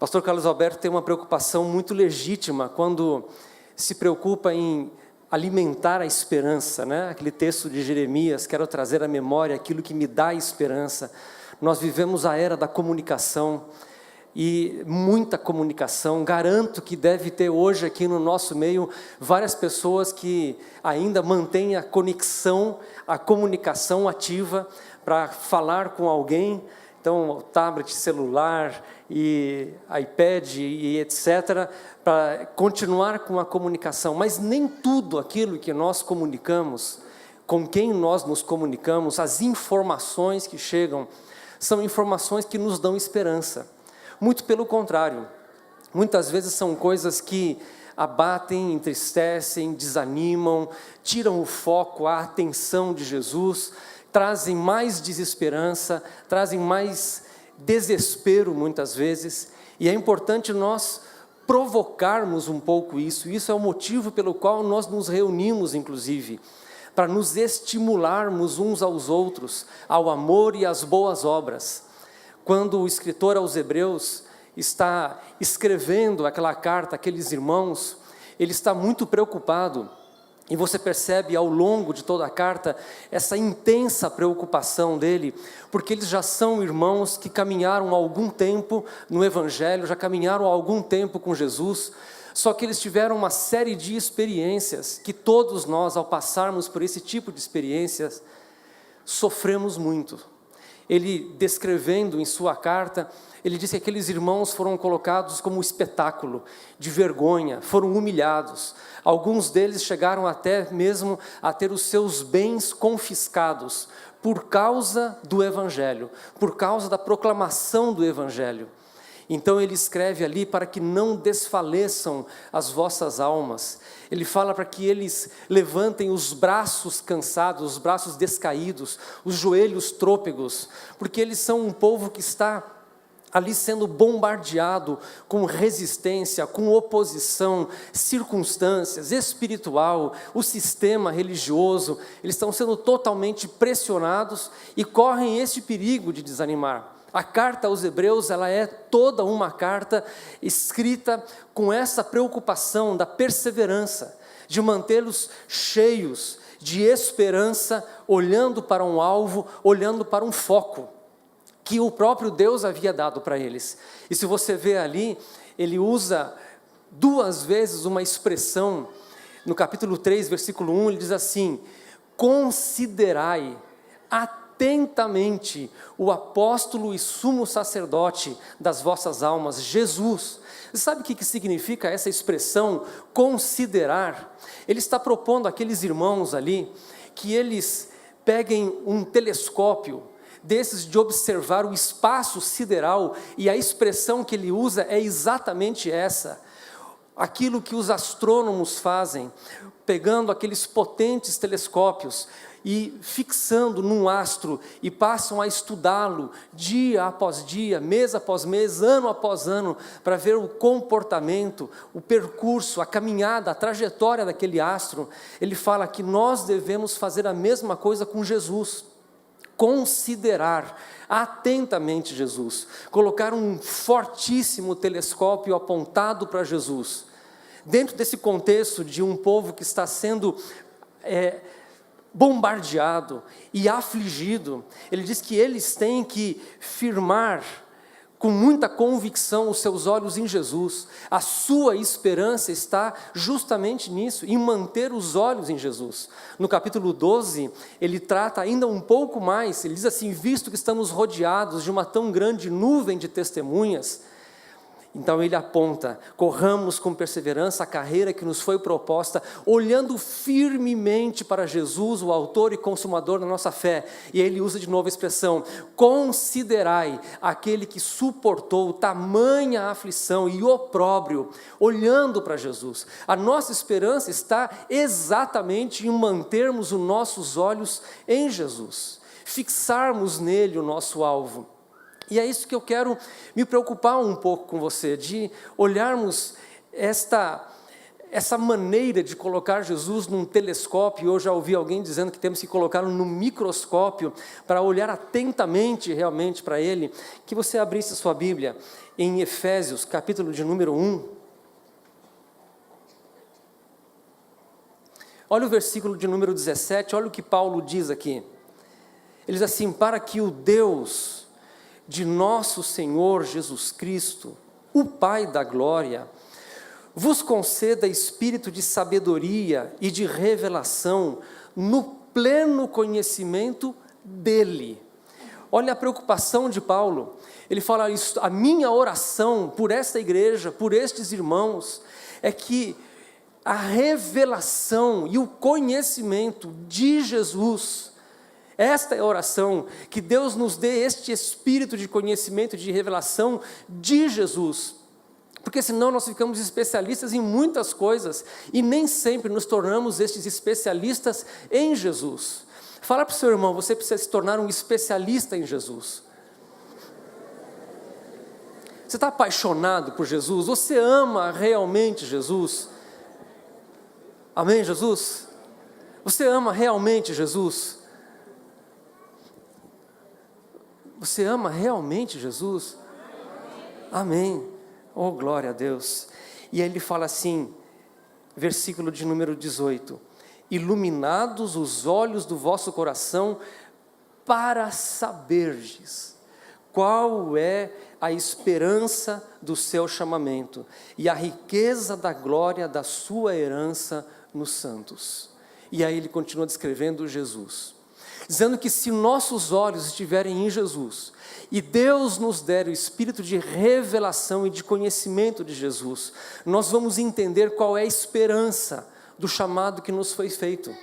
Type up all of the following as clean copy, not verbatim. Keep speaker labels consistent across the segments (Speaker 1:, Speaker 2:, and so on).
Speaker 1: Pastor Carlos Alberto tem uma preocupação muito legítima quando se preocupa em alimentar a esperança, né? Aquele texto de Jeremias, quero trazer à memória aquilo que me dá esperança. Nós vivemos a era da comunicação e muita comunicação. Garanto que deve ter hoje aqui no nosso meio várias pessoas que ainda mantêm a conexão, a comunicação ativa para falar com alguém. Então, tablet, celular e iPad e etc., para continuar com a comunicação. Mas nem tudo aquilo que nós comunicamos, com quem nós nos comunicamos, as informações que chegam, são informações que nos dão esperança. Muito pelo contrário, muitas vezes são coisas que abatem, entristecem, desanimam, tiram o foco, a atenção de Jesus, trazem mais desesperança, trazem mais desespero muitas vezes, e é importante nós provocarmos um pouco isso. Isso é o motivo pelo qual nós nos reunimos, inclusive, para nos estimularmos uns aos outros, ao amor e às boas obras. Quando o escritor aos Hebreus está escrevendo aquela carta àqueles irmãos, ele está muito preocupado. E você percebe ao longo de toda a carta essa intensa preocupação dele, porque eles já são irmãos que caminharam há algum tempo no Evangelho, já caminharam há algum tempo com Jesus, só que eles tiveram uma série de experiências, que todos nós, ao passarmos por esse tipo de experiências, sofremos muito. Ele, descrevendo em sua carta, ele disse que aqueles irmãos foram colocados como espetáculo de vergonha, foram humilhados. Alguns deles chegaram até mesmo a ter os seus bens confiscados por causa do Evangelho, por causa da proclamação do Evangelho. Então ele escreve ali para que não desfaleçam as vossas almas. Ele fala para que eles levantem os braços cansados, os braços descaídos, os joelhos trôpegos, porque eles são um povo que está ali sendo bombardeado com resistência, com oposição, circunstâncias, espiritual, o sistema religioso. Eles estão sendo totalmente pressionados e correm esse perigo de desanimar. A carta aos Hebreus, ela é toda uma carta escrita com essa preocupação da perseverança, de mantê-los cheios de esperança, olhando para um alvo, olhando para um foco, que o próprio Deus havia dado para eles. E se você vê ali, ele usa 2 vezes uma expressão, no capítulo 3, versículo 1, ele diz assim: considerai atentamente o apóstolo e sumo sacerdote das vossas almas, Jesus. Você sabe o que significa essa expressão, considerar? Ele está propondo àqueles irmãos ali, que eles peguem um telescópio, desses de observar o espaço sideral, e a expressão que ele usa é exatamente essa. Aquilo que os astrônomos fazem, pegando aqueles potentes telescópios e fixando num astro, e passam a estudá-lo dia após dia, mês após mês, ano após ano, para ver o comportamento, o percurso, a caminhada, a trajetória daquele astro. Ele fala que nós devemos fazer a mesma coisa com Jesus. Considerar atentamente Jesus, colocar um fortíssimo telescópio apontado para Jesus, dentro desse contexto de um povo que está sendo bombardeado e afligido. Ele diz que eles têm que firmar com muita convicção os seus olhos em Jesus. A sua esperança está justamente nisso, em manter os olhos em Jesus. No capítulo 12, ele trata ainda um pouco mais, ele diz assim: visto que estamos rodeados de uma tão grande nuvem de testemunhas, então ele aponta: corramos com perseverança a carreira que nos foi proposta, olhando firmemente para Jesus, o autor e consumador da nossa fé. E ele usa de novo a expressão: considerai aquele que suportou tamanha aflição e opróbrio, olhando para Jesus. A nossa esperança está exatamente em mantermos os nossos olhos em Jesus, fixarmos nele o nosso alvo. E é isso que eu quero me preocupar um pouco com você, de olharmos essa maneira de colocar Jesus num telescópio, eu já ouvi alguém dizendo que temos que colocá-lo num microscópio, para olhar atentamente realmente para Ele, que você abrisse a sua Bíblia em Efésios, capítulo de número 1. Olha o versículo de número 17, olha o que Paulo diz aqui. Ele diz assim: para que o Deus de nosso Senhor Jesus Cristo, o Pai da glória, vos conceda espírito de sabedoria e de revelação no pleno conhecimento dEle. Olha a preocupação de Paulo. Ele fala isso: a minha oração por esta igreja, por estes irmãos, é que a revelação e o conhecimento de Jesus, esta é a oração, que Deus nos dê este espírito de conhecimento, de revelação de Jesus, porque senão nós ficamos especialistas em muitas coisas, e nem sempre nos tornamos estes especialistas em Jesus. Fala para o seu irmão: você precisa se tornar um especialista em Jesus. Você está apaixonado por Jesus? Você ama realmente Jesus? Amém, Jesus? Você ama realmente Jesus? Você ama realmente Jesus? Amém. Oh, glória a Deus. E aí ele fala assim, versículo de número 18: iluminados os olhos do vosso coração, para saberdes qual é a esperança do seu chamamento, e a riqueza da glória da sua herança nos santos. E aí ele continua descrevendo Jesus, dizendo que se nossos olhos estiverem em Jesus, e Deus nos der o espírito de revelação e de conhecimento de Jesus, nós vamos entender qual é a esperança do chamado que nos foi feito.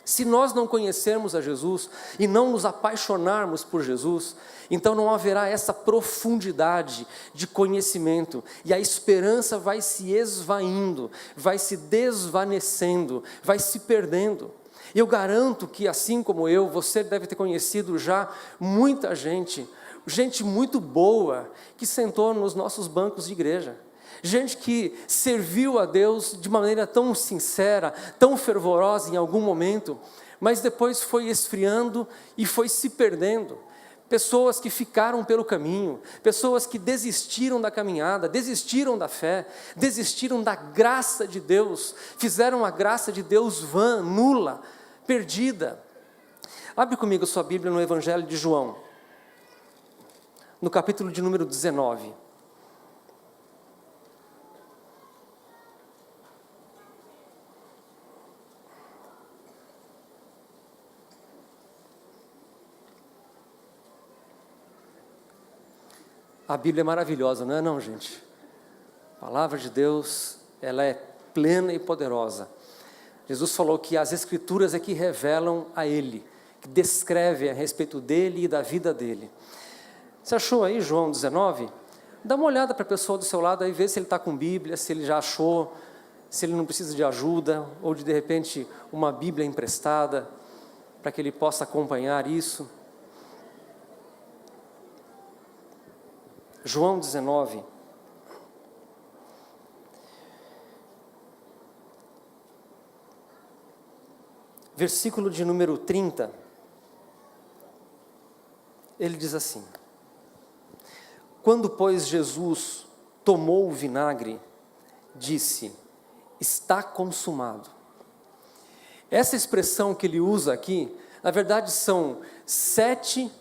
Speaker 1: Se nós não conhecermos a Jesus e não nos apaixonarmos por Jesus, então não haverá essa profundidade de conhecimento, e a esperança vai se esvaindo, vai se desvanecendo, vai se perdendo. Eu garanto que, assim como eu, você deve ter conhecido já muita gente muito boa, que sentou nos nossos bancos de igreja, gente que serviu a Deus de maneira tão sincera, tão fervorosa em algum momento, mas depois foi esfriando e foi se perdendo. Pessoas que ficaram pelo caminho, pessoas que desistiram da caminhada, desistiram da fé, desistiram da graça de Deus, fizeram a graça de Deus vã, nula, perdida. Abre comigo sua Bíblia no Evangelho de João, no capítulo de número 19. A Bíblia é maravilhosa, não é não, gente? A palavra de Deus, ela é plena e poderosa. Jesus falou que as Escrituras é que revelam a Ele, que descrevem a respeito dEle e da vida dEle. Você achou aí João 19? Dá uma olhada para a pessoa do seu lado aí, vê se ele está com Bíblia, se ele já achou, se ele não precisa de ajuda, ou de repente uma Bíblia emprestada, para que ele possa acompanhar isso. João 19, versículo de número 30, ele diz assim: quando, pois, Jesus tomou o vinagre, disse: está consumado. Essa expressão que ele usa aqui, na verdade são 7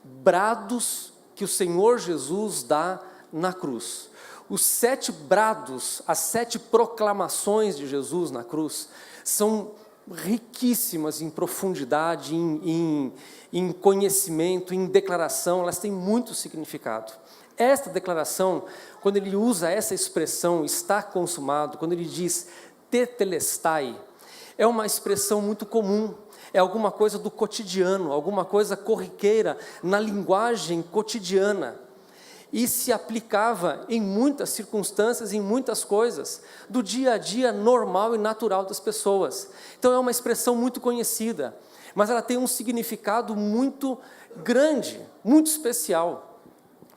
Speaker 1: brados que o Senhor Jesus dá na cruz. Os 7 brados, as 7 proclamações de Jesus na cruz, são riquíssimas em profundidade, em conhecimento, em declaração, elas têm muito significado. Esta declaração, quando ele usa essa expressão, está consumado, quando ele diz tetelestai, é uma expressão muito comum, é alguma coisa do cotidiano, alguma coisa corriqueira, na linguagem cotidiana, e se aplicava em muitas circunstâncias, em muitas coisas, do dia a dia normal e natural das pessoas. Então é uma expressão muito conhecida, mas ela tem um significado muito grande, muito especial,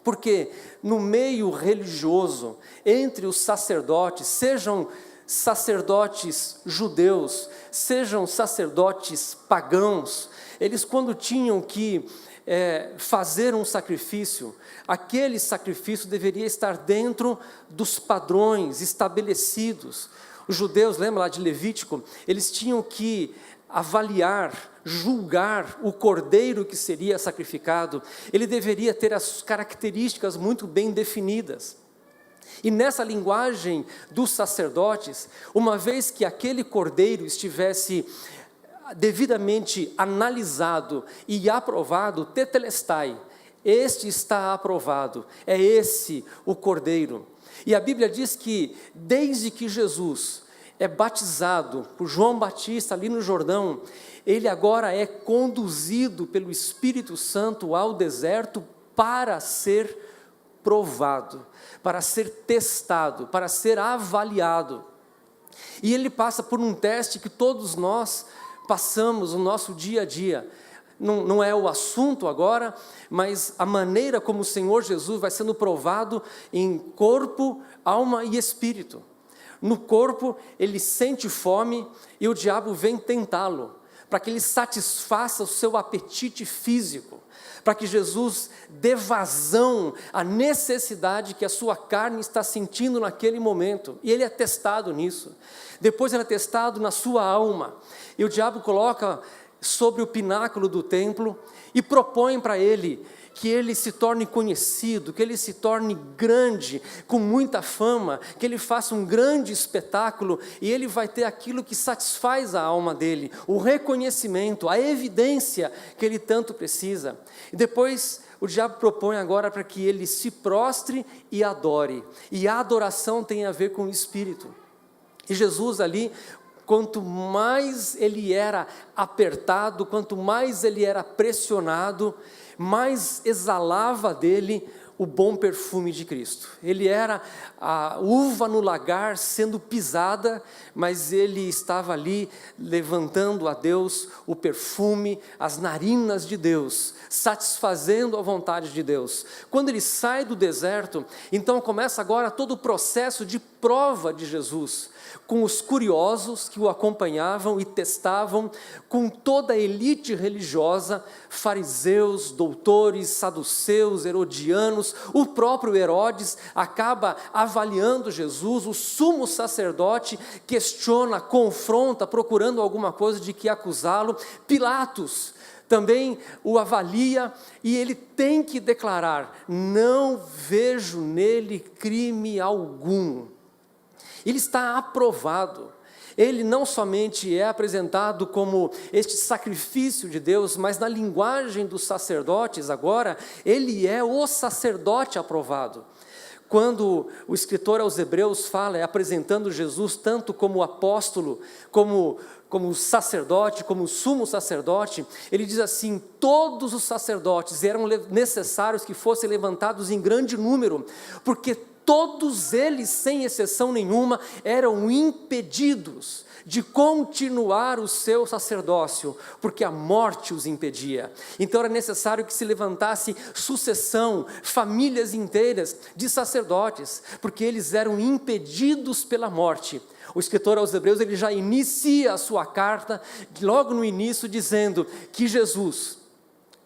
Speaker 1: porque no meio religioso, entre os sacerdotes, sejam sacerdotes judeus, sejam sacerdotes pagãos, eles quando tinham que fazer um sacrifício, aquele sacrifício deveria estar dentro dos padrões estabelecidos. Os judeus, lembra lá de Levítico, eles tinham que avaliar, julgar o cordeiro que seria sacrificado, ele deveria ter as características muito bem definidas. E nessa linguagem dos sacerdotes, uma vez que aquele cordeiro estivesse devidamente analisado e aprovado, tetelestai, este está aprovado, é esse o cordeiro. E a Bíblia diz que desde que Jesus é batizado por João Batista ali no Jordão, ele agora é conduzido pelo Espírito Santo ao deserto para ser provado, para ser testado, para ser avaliado. E ele passa por um teste que todos nós passamos no nosso dia a dia. Não é o assunto agora, mas a maneira como o Senhor Jesus vai sendo provado em corpo, alma e espírito. No corpo, ele sente fome e o diabo vem tentá-lo, para que ele satisfaça o seu apetite físico, para que Jesus dê vazão à necessidade que a sua carne está sentindo naquele momento, e ele é testado nisso. Depois ele é testado na sua alma, e o diabo coloca sobre o pináculo do templo e propõe para ele que ele se torne conhecido, que ele se torne grande, com muita fama, que ele faça um grande espetáculo, e ele vai ter aquilo que satisfaz a alma dele, o reconhecimento, a evidência que ele tanto precisa. E depois o diabo propõe agora para que ele se prostre e adore, e a adoração tem a ver com o espírito. E Jesus ali, quanto mais ele era apertado, quanto mais ele era pressionado, mais exalava dele o bom perfume de Cristo. Ele era a uva no lagar sendo pisada, mas ele estava ali levantando a Deus o perfume, as narinas de Deus, satisfazendo a vontade de Deus. Quando ele sai do deserto, então começa agora todo o processo de prova de Jesus, com os curiosos que o acompanhavam e testavam, com toda a elite religiosa, fariseus, doutores, saduceus, herodianos. O próprio Herodes acaba avaliando Jesus, o sumo sacerdote questiona, confronta, procurando alguma coisa de que acusá-lo. Pilatos também o avalia e ele tem que declarar: não vejo nele crime algum. Ele está aprovado. Ele não somente é apresentado como este sacrifício de Deus, mas na linguagem dos sacerdotes agora, ele é o sacerdote aprovado. Quando o escritor aos Hebreus fala, apresentando Jesus tanto como apóstolo, como sacerdote, como sumo sacerdote, ele diz assim: todos os sacerdotes eram necessários que fossem levantados em grande número, porque todos eles, sem exceção nenhuma, eram impedidos de continuar o seu sacerdócio, porque a morte os impedia. Então era necessário que se levantasse sucessão, famílias inteiras de sacerdotes, porque eles eram impedidos pela morte. O escritor aos Hebreus, ele já inicia a sua carta, logo no início, dizendo que Jesus,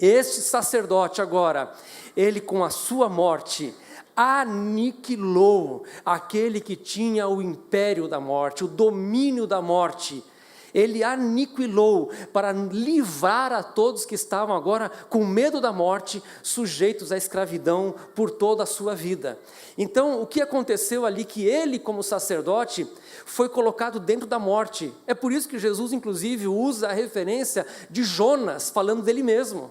Speaker 1: este sacerdote agora, ele com a sua morte, aniquilou aquele que tinha o império da morte, o domínio da morte. Ele aniquilou para livrar a todos que estavam agora com medo da morte, sujeitos à escravidão por toda a sua vida. Então, o que aconteceu ali, que ele como sacerdote foi colocado dentro da morte. É por isso que Jesus inclusive usa a referência de Jonas, falando dele mesmo.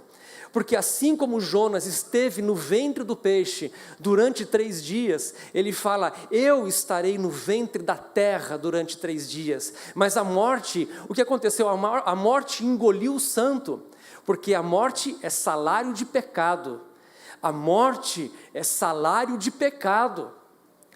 Speaker 1: Porque assim como Jonas esteve no ventre do peixe durante 3 dias, ele fala: eu estarei no ventre da terra durante 3 dias. Mas a morte, o que aconteceu? A morte engoliu o santo, porque a morte é salário de pecado. A morte é salário de pecado.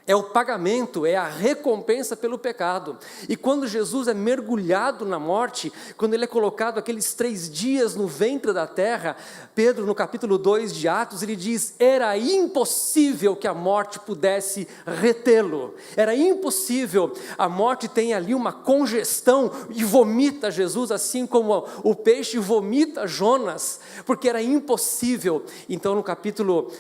Speaker 1: É o pagamento, é a recompensa pelo pecado. E quando Jesus é mergulhado na morte, quando ele é colocado aqueles 3 dias no ventre da terra, Pedro, no capítulo 2 de Atos, ele diz: era impossível que a morte pudesse retê-lo. Era impossível. A morte tem ali uma congestão e vomita Jesus, assim como o peixe vomita Jonas, porque era impossível. Então, no capítulo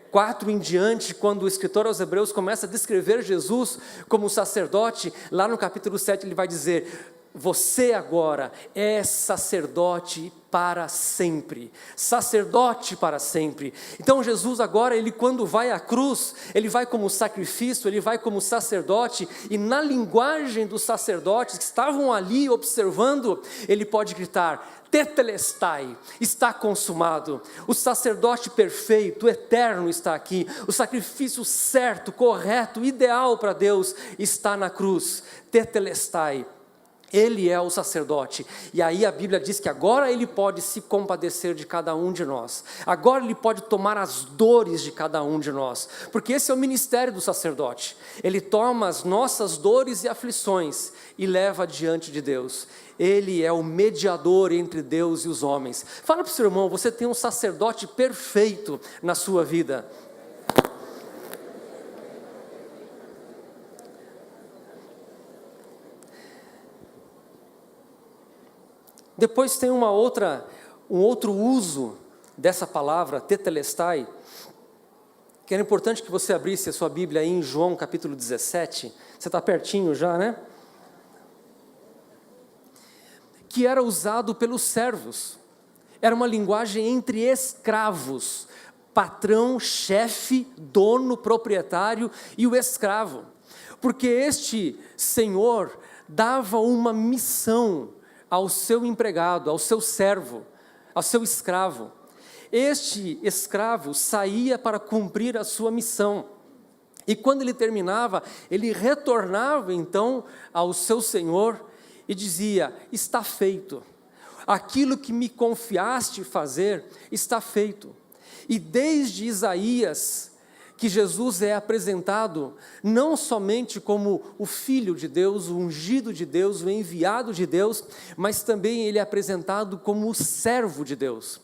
Speaker 1: 4 em diante, quando o escritor aos Hebreus começa a descrever Jesus como sacerdote, lá no capítulo 7 ele vai dizer: você agora é sacerdote para sempre, sacerdote para sempre. Então Jesus agora, ele quando vai à cruz, ele vai como sacrifício, ele vai como sacerdote, e na linguagem dos sacerdotes que estavam ali observando, ele pode gritar: tetelestai, está consumado. O sacerdote perfeito, eterno está aqui. O sacrifício certo, correto, ideal para Deus está na cruz. Tetelestai. Ele é o sacerdote, e aí a Bíblia diz que agora ele pode se compadecer de cada um de nós, agora ele pode tomar as dores de cada um de nós, porque esse é o ministério do sacerdote. Ele toma as nossas dores e aflições e leva diante de Deus. Ele é o mediador entre Deus e os homens. Fala para o seu irmão: você tem um sacerdote perfeito na sua vida. Depois tem um outro uso dessa palavra, tetelestai, que era importante que você abrisse a sua Bíblia aí em João capítulo 17, você está pertinho já, né? Que era usado pelos servos, era uma linguagem entre escravos, patrão, chefe, dono, proprietário e o escravo, porque este senhor dava uma missão ao seu empregado, ao seu servo, ao seu escravo. Este escravo saía para cumprir a sua missão, e quando ele terminava, ele retornava então ao seu senhor e dizia: está feito, aquilo que me confiaste fazer está feito. E desde Isaías, que Jesus é apresentado não somente como o Filho de Deus, o ungido de Deus, o enviado de Deus, mas também ele é apresentado como o servo de Deus.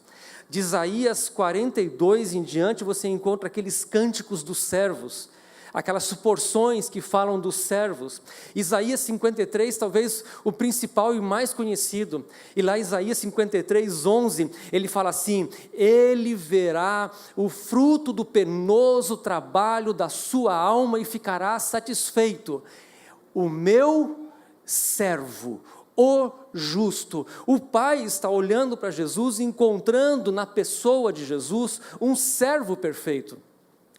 Speaker 1: De Isaías 42 em diante, você encontra aqueles cânticos dos servos, aquelas porções que falam dos servos. Isaías 53, talvez o principal e mais conhecido, e lá Isaías 53, 11, ele fala assim: ele verá o fruto do penoso trabalho da sua alma e ficará satisfeito. O meu servo, o justo. O Pai está olhando para Jesus, encontrando na pessoa de Jesus um servo perfeito.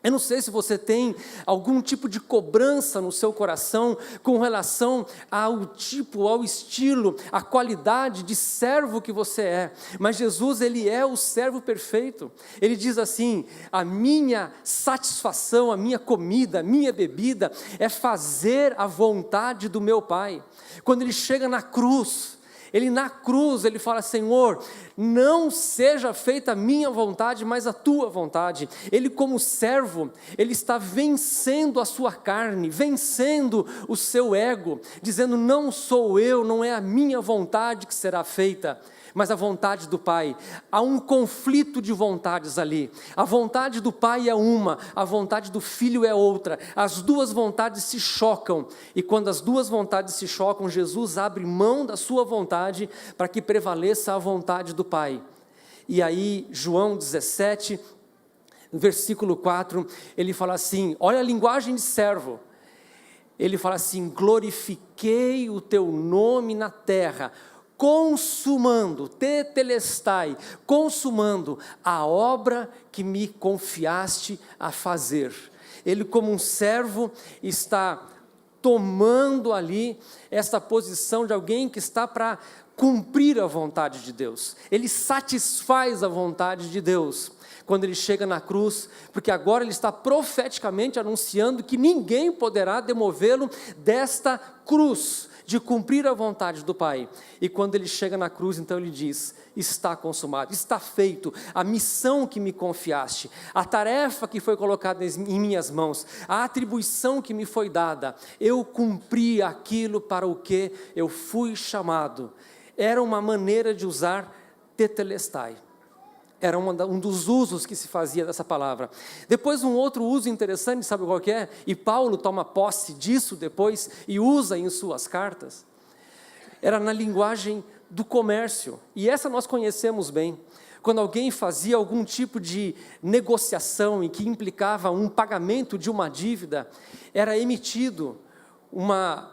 Speaker 1: Eu não sei se você tem algum tipo de cobrança no seu coração com relação ao tipo, ao estilo, à qualidade de servo que você é, mas Jesus, ele é o servo perfeito. Ele diz assim: a minha satisfação, a minha comida, a minha bebida é fazer a vontade do meu Pai. Quando ele chega na cruz, ele fala: Senhor, não seja feita a minha vontade, mas a tua vontade. Ele, como servo, ele está vencendo a sua carne, vencendo o seu ego, dizendo: não sou eu, não é a minha vontade que será feita, mas a vontade do Pai. Há um conflito de vontades ali. A vontade do Pai é uma, a vontade do Filho é outra. As duas vontades se chocam, e quando as duas vontades se chocam, Jesus abre mão da sua vontade para que prevaleça a vontade do Pai. E aí, João 17, versículo 4, ele fala assim, olha a linguagem de servo. Ele fala assim: glorifiquei o teu nome na terra, consumando, tetelestai, consumando a obra que me confiaste a fazer. Ele, como um servo, está tomando ali essa posição de alguém que está para cumprir a vontade de Deus. Ele satisfaz a vontade de Deus. quando ele chega na cruz, porque agora ele está profeticamente anunciando que ninguém poderá demovê-lo desta cruz, de cumprir a vontade do Pai. E quando ele chega na cruz, então ele diz: está consumado, está feito, a missão que me confiaste, a tarefa que foi colocada em minhas mãos, a atribuição que me foi dada, eu cumpri aquilo para o que eu fui chamado. Era uma maneira de usar tetelestai. Era um dos usos que se fazia dessa palavra. Depois, um outro uso interessante, sabe qual que é? E Paulo toma posse disso depois e usa em suas cartas. Era na linguagem do comércio, e essa nós conhecemos bem. Quando alguém fazia algum tipo de negociação em que implicava um pagamento de uma dívida, era emitido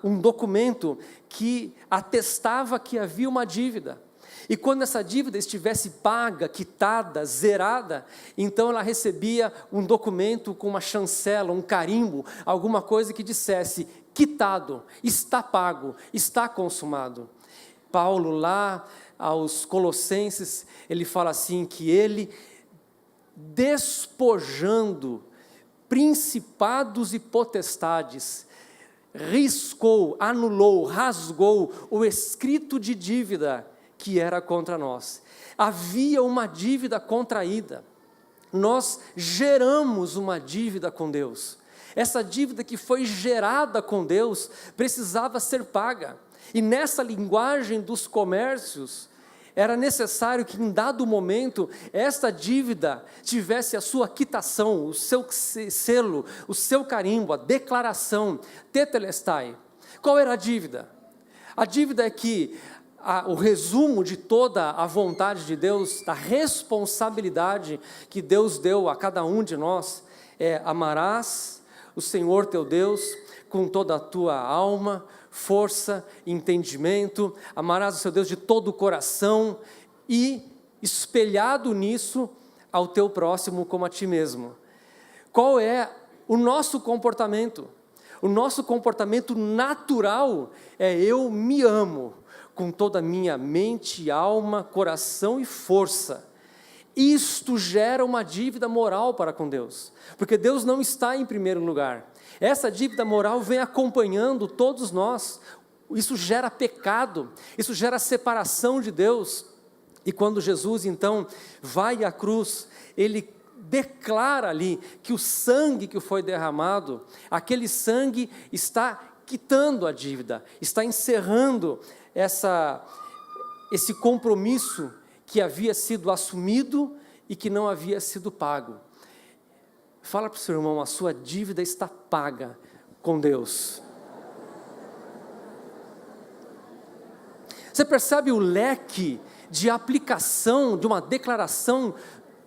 Speaker 1: um documento que atestava que havia uma dívida. E quando essa dívida estivesse paga, quitada, zerada, então ela recebia um documento com uma chancela, um carimbo, alguma coisa que dissesse: quitado, está pago, está consumado. Paulo, lá aos Colossenses, ele fala assim, que ele, despojando principados e potestades, riscou, anulou, rasgou o escrito de dívida que era contra nós. Havia uma dívida contraída. Nós geramos uma dívida com Deus. Essa dívida que foi gerada com Deus precisava ser paga. E nessa linguagem dos comércios, era necessário que em dado momento, esta dívida tivesse a sua quitação, o seu selo, o seu carimbo, a declaração, tetelestai. Qual era a dívida? A dívida é que o resumo de toda a vontade de Deus, da responsabilidade que Deus deu a cada um de nós, é: amarás o Senhor teu Deus com toda a tua alma, força, entendimento, amarás o seu Deus de todo o coração e, espelhado nisso, ao teu próximo como a ti mesmo. Qual é o nosso comportamento? O nosso comportamento natural é: eu me amo com toda a minha mente, alma, coração e força. Isto gera uma dívida moral para com Deus, porque Deus não está em primeiro lugar. Essa dívida moral vem acompanhando todos nós. Isso gera pecado, isso gera separação de Deus. E quando Jesus então vai à cruz, ele declara ali que o sangue que foi derramado, aquele sangue está quitando a dívida, está encerrando esse compromisso que havia sido assumido e que não havia sido pago. Fala para o seu irmão: a sua dívida está paga com Deus. Você percebe o leque de aplicação de uma declaração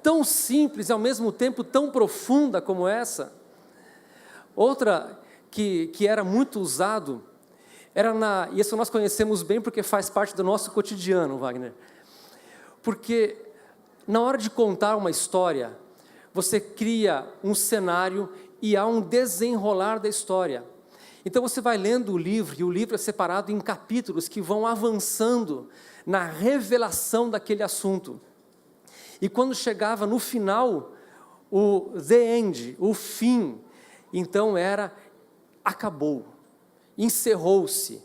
Speaker 1: tão simples e ao mesmo tempo tão profunda como essa? Outra que era muito usado, e isso nós conhecemos bem porque faz parte do nosso cotidiano, Wagner. Porque na hora de contar uma história, você cria um cenário e há um desenrolar da história. Então você vai lendo o livro, e o livro é separado em capítulos que vão avançando na revelação daquele assunto. E quando chegava no final, o the end, o fim, então acabou, encerrou-se,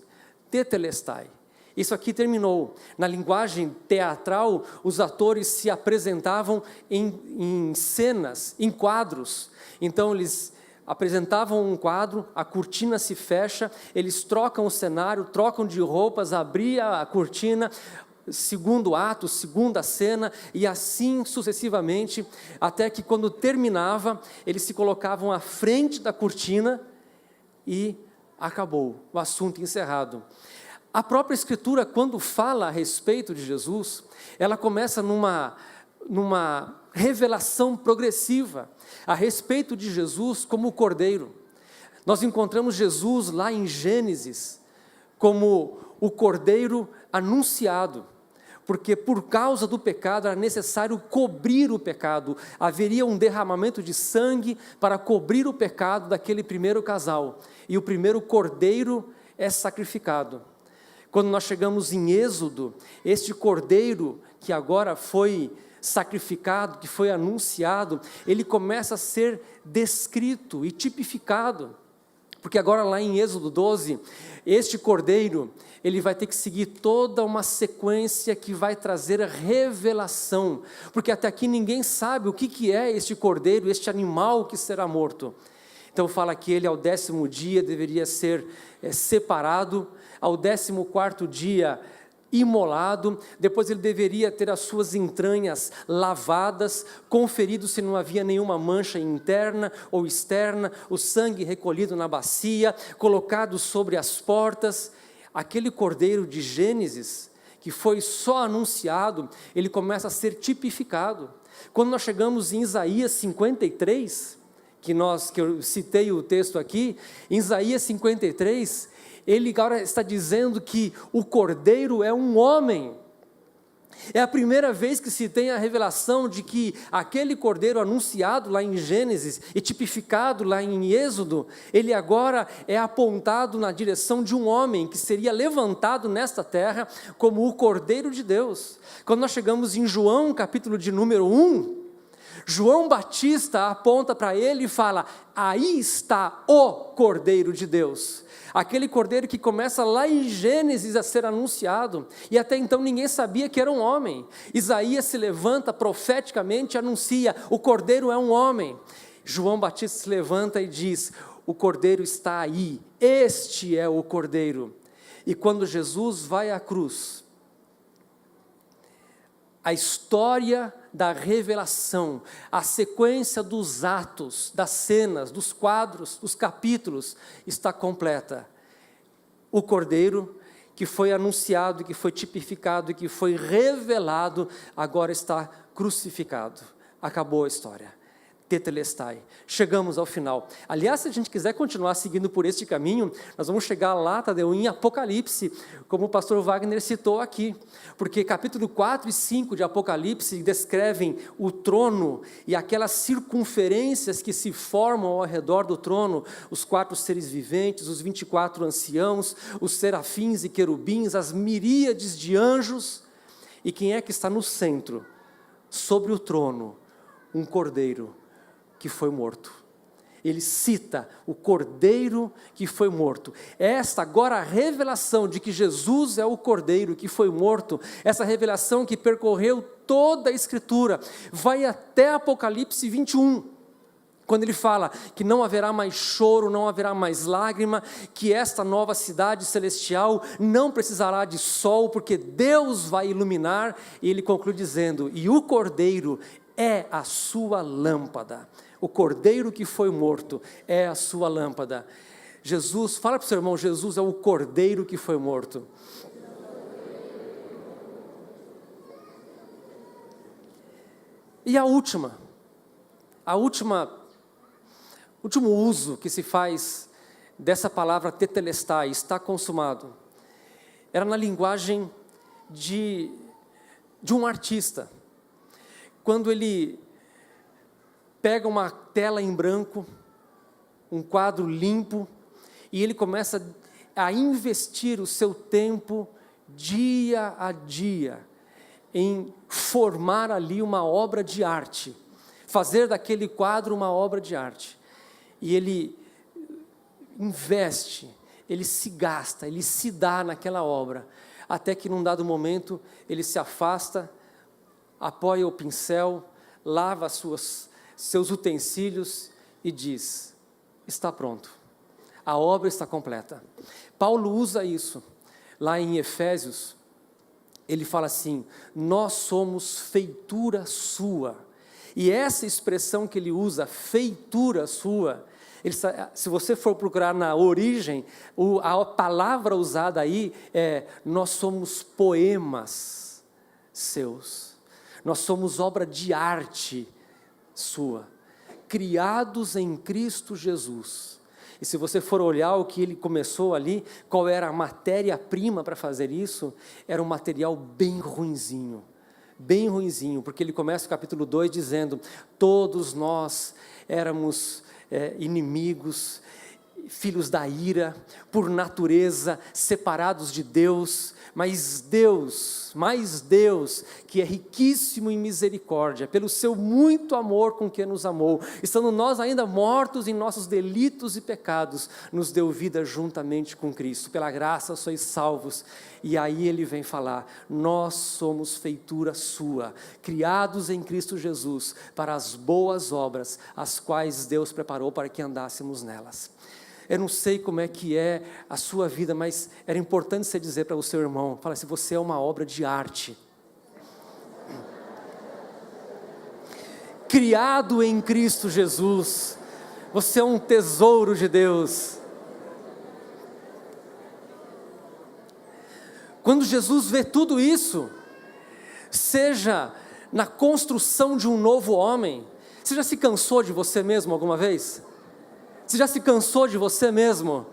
Speaker 1: tetelestai. Isso aqui terminou. Na linguagem teatral, os atores se apresentavam em cenas, em quadros. Então eles apresentavam um quadro, a cortina se fecha, eles trocam o cenário, trocam de roupas, abria a cortina, segundo ato, segunda cena, e assim sucessivamente, até que quando terminava, eles se colocavam à frente da cortina e acabou, o assunto encerrado. A própria Escritura, quando fala a respeito de Jesus, ela começa numa revelação progressiva a respeito de Jesus como o Cordeiro. Nós encontramos Jesus lá em Gênesis como o Cordeiro anunciado, porque por causa do pecado era necessário cobrir o pecado, haveria um derramamento de sangue para cobrir o pecado daquele primeiro casal, e o primeiro cordeiro é sacrificado. Quando nós chegamos em Êxodo, este cordeiro que agora foi sacrificado, que foi anunciado, ele começa a ser descrito e tipificado. Porque agora lá em Êxodo 12, este cordeiro, ele vai ter que seguir toda uma sequência que vai trazer a revelação. Porque até aqui ninguém sabe o que é este cordeiro, este animal que será morto. Então fala que ele ao 10º dia deveria ser separado, ao 14º dia imolado, depois ele deveria ter as suas entranhas lavadas, conferido se não havia nenhuma mancha interna ou externa, o sangue recolhido na bacia, colocado sobre as portas. Aquele cordeiro de Gênesis, que foi só anunciado, ele começa a ser tipificado. Quando nós chegamos em Isaías 53, que eu citei o texto aqui, em Isaías 53, ele agora está dizendo que o cordeiro é um homem. É a primeira vez que se tem a revelação de que aquele cordeiro anunciado lá em Gênesis e tipificado lá em Êxodo, ele agora é apontado na direção de um homem que seria levantado nesta terra como o Cordeiro de Deus. Quando nós chegamos em João, capítulo de número 1, João Batista aponta para ele e fala: aí está o Cordeiro de Deus. Aquele cordeiro que começa lá em Gênesis a ser anunciado, e até então ninguém sabia que era um homem. Isaías se levanta profeticamente e anuncia: o cordeiro é um homem. João Batista se levanta e diz: o cordeiro está aí, este é o cordeiro. E quando Jesus vai à cruz, a história da revelação, a sequência dos atos, das cenas, dos quadros, dos capítulos, está completa. O Cordeiro que foi anunciado, que foi tipificado, que foi revelado, agora está crucificado. Acabou a história. Tetelestai. Chegamos ao final. Aliás, se a gente quiser continuar seguindo por este caminho, nós vamos chegar lá, Tadeu, em Apocalipse, como o pastor Wagner citou aqui, porque capítulo 4 e 5 de Apocalipse descrevem o trono e aquelas circunferências que se formam ao redor do trono, os 4 seres viventes, os 24 anciãos, os serafins e querubins, as miríades de anjos. E quem é que está no centro? Sobre o trono, um cordeiro que foi morto. Ele cita o cordeiro que foi morto. Esta agora a revelação de que Jesus é o cordeiro que foi morto, essa revelação que percorreu toda a Escritura, vai até Apocalipse 21, quando ele fala que não haverá mais choro, não haverá mais lágrima, que esta nova cidade celestial não precisará de sol, porque Deus vai iluminar, e ele conclui dizendo: e o cordeiro é a sua lâmpada. O cordeiro que foi morto é a sua lâmpada. Jesus, fala para o seu irmão, Jesus é o cordeiro que foi morto. E o último uso que se faz dessa palavra tetelestai, está consumado, era na linguagem de um artista. Quando ele pega uma tela em branco, um quadro limpo, e ele começa a investir o seu tempo, dia a dia, em formar ali uma obra de arte, fazer daquele quadro uma obra de arte. E ele investe, ele se gasta, ele se dá naquela obra, até que num dado momento ele se afasta, apoia o pincel, lava seus utensílios e diz: está pronto, a obra está completa. Paulo usa isso, lá em Efésios, ele fala assim: nós somos feitura sua, e essa expressão que ele usa, feitura sua, se você for procurar na origem, a palavra usada aí é: nós somos poemas seus, nós somos obra de arte sua, criados em Cristo Jesus. E se você for olhar o que ele começou ali, qual era a matéria-prima para fazer isso, era um material bem ruinzinho, porque ele começa o capítulo 2 dizendo: todos nós éramos inimigos, filhos da ira, por natureza, separados de Deus, mas Deus, que é riquíssimo em misericórdia, pelo seu muito amor com que nos amou, estando nós ainda mortos em nossos delitos e pecados, nos deu vida juntamente com Cristo, pela graça sois salvos. E aí ele vem falar, nós somos feitura sua, criados em Cristo Jesus, para as boas obras, as quais Deus preparou para que andássemos nelas. Eu não sei como é que é a sua vida, mas era importante você dizer para o seu irmão, fala assim, você é uma obra de arte. Criado em Cristo Jesus, você é um tesouro de Deus. Quando Jesus vê tudo isso, seja na construção de um novo homem, você já se cansou de você mesmo alguma vez? Você já se cansou de você mesmo?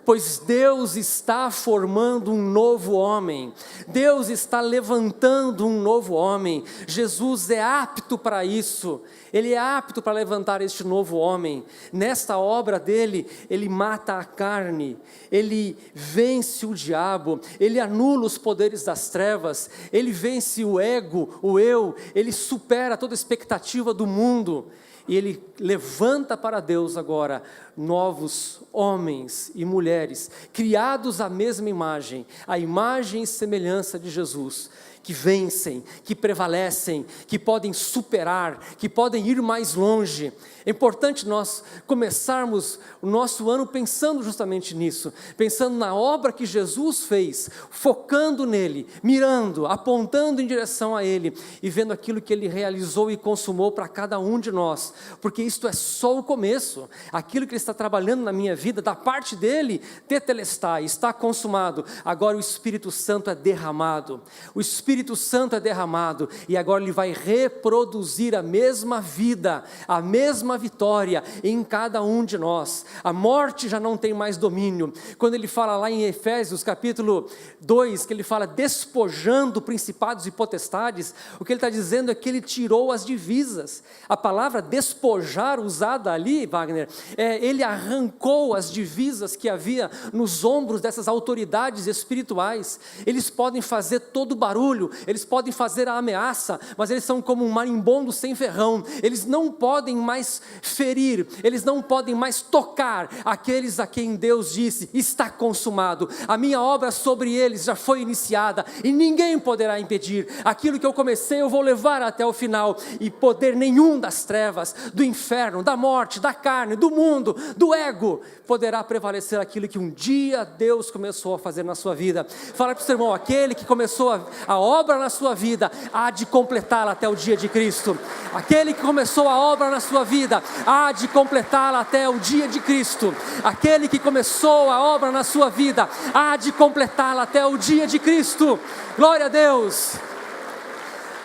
Speaker 1: Pois Deus está formando um novo homem, Deus está levantando um novo homem, Jesus é apto para isso, Ele é apto para levantar este novo homem. Nesta obra dele, Ele mata a carne, Ele vence o diabo, Ele anula os poderes das trevas, Ele vence o ego, o eu, Ele supera toda expectativa do mundo. E Ele levanta para Deus agora novos homens e mulheres, criados à mesma imagem, a imagem e semelhança de Jesus, que vencem, que prevalecem, que podem superar, que podem ir mais longe. É importante nós começarmos o nosso ano pensando justamente nisso, pensando na obra que Jesus fez, focando nele, mirando, apontando em direção a Ele, e vendo aquilo que Ele realizou e consumou para cada um de nós, porque isto é só o começo, aquilo que Ele está trabalhando na minha vida, da parte dEle, tetelestai, está consumado, agora o Espírito Santo é derramado, o Espírito Santo é derramado, e agora Ele vai reproduzir a mesma vida, a mesma vitória em cada um de nós. A morte já não tem mais domínio. Quando ele fala lá em Efésios capítulo 2, que ele fala despojando principados e potestades, o que ele está dizendo é que ele tirou as divisas. A palavra despojar usada ali, Wagner, ele arrancou as divisas que havia nos ombros dessas autoridades espirituais. Eles podem fazer todo o barulho, eles podem fazer a ameaça, mas eles são como um marimbondo sem ferrão. Eles não podem mais ferir, eles não podem mais tocar aqueles a quem Deus disse, está consumado, a minha obra sobre eles já foi iniciada, e ninguém poderá impedir, aquilo que eu comecei eu vou levar até o final, e poder nenhum das trevas, do inferno, da morte, da carne, do mundo, do ego, poderá prevalecer aquilo que um dia Deus começou a fazer na sua vida. Fala para o seu irmão, aquele que começou a obra na sua vida, há de completá-la até o dia de Cristo. Aquele que começou a obra na sua vida, há de completá-la até o dia de Cristo. Aquele que começou a obra na sua vida, há de completá-la até o dia de Cristo. Glória a Deus.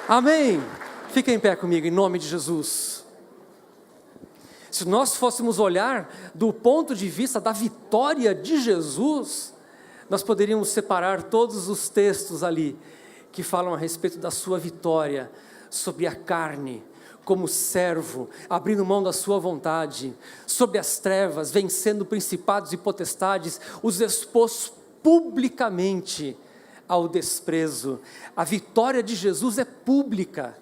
Speaker 1: Amém. Fica em pé comigo, em nome de Jesus. Se nós fôssemos olhar do ponto de vista da vitória de Jesus, nós poderíamos separar todos os textos ali, que falam a respeito da sua vitória sobre a carne, como servo, abrindo mão da sua vontade, sobre as trevas, vencendo principados e potestades, os expôs publicamente ao desprezo. A vitória de Jesus é pública,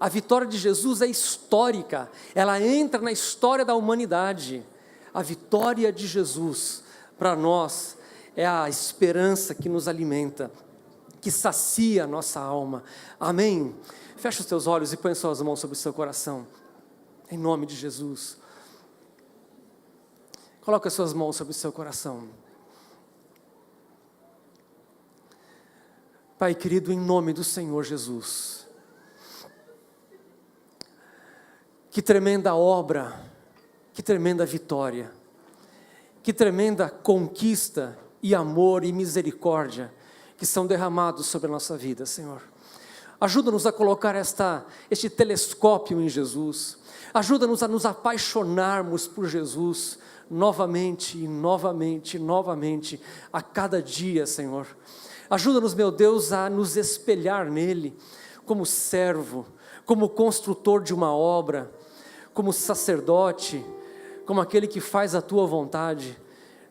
Speaker 1: a vitória de Jesus é histórica, ela entra na história da humanidade. A vitória de Jesus, para nós, é a esperança que nos alimenta, que sacia a nossa alma. Amém? Feche os teus olhos e põe suas mãos sobre o seu coração, em nome de Jesus. Coloque as suas mãos sobre o seu coração. Pai querido, em nome do Senhor Jesus, que tremenda obra, que tremenda vitória, que tremenda conquista e amor e misericórdia que são derramados sobre a nossa vida, Senhor. Ajuda-nos a colocar este telescópio em Jesus, ajuda-nos a nos apaixonarmos por Jesus, novamente e novamente e novamente, a cada dia, Senhor. Ajuda-nos, meu Deus, a nos espelhar nele, como servo, como construtor de uma obra, como sacerdote, como aquele que faz a tua vontade.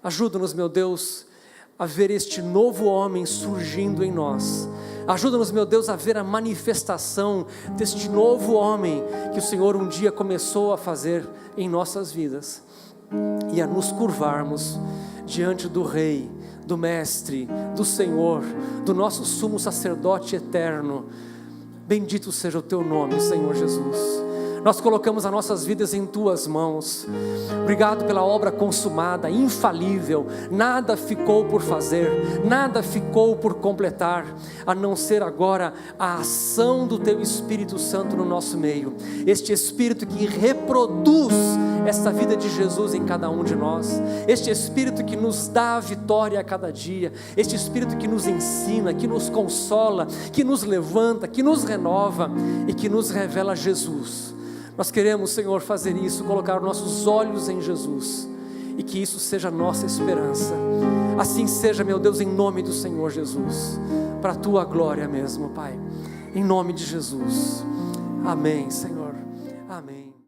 Speaker 1: Ajuda-nos, meu Deus, a ver este novo homem surgindo em nós. Ajuda-nos, meu Deus, a ver a manifestação deste novo homem que o Senhor um dia começou a fazer em nossas vidas. E a nos curvarmos diante do Rei, do Mestre, do Senhor, do nosso sumo sacerdote eterno. Bendito seja o teu nome, Senhor Jesus. Nós colocamos as nossas vidas em tuas mãos. Obrigado pela obra consumada, infalível. Nada ficou por fazer, nada ficou por completar, a não ser agora a ação do teu Espírito Santo no nosso meio. Este Espírito que reproduz esta vida de Jesus em cada um de nós. Este Espírito que nos dá a vitória a cada dia. Este Espírito que nos ensina, que nos consola, que nos levanta, que nos renova e que nos revela Jesus. Nós queremos, Senhor, fazer isso, colocar nossos olhos em Jesus, e que isso seja a nossa esperança. Assim seja, meu Deus, em nome do Senhor Jesus, para a tua glória mesmo, Pai, em nome de Jesus. Amém, Senhor. Amém.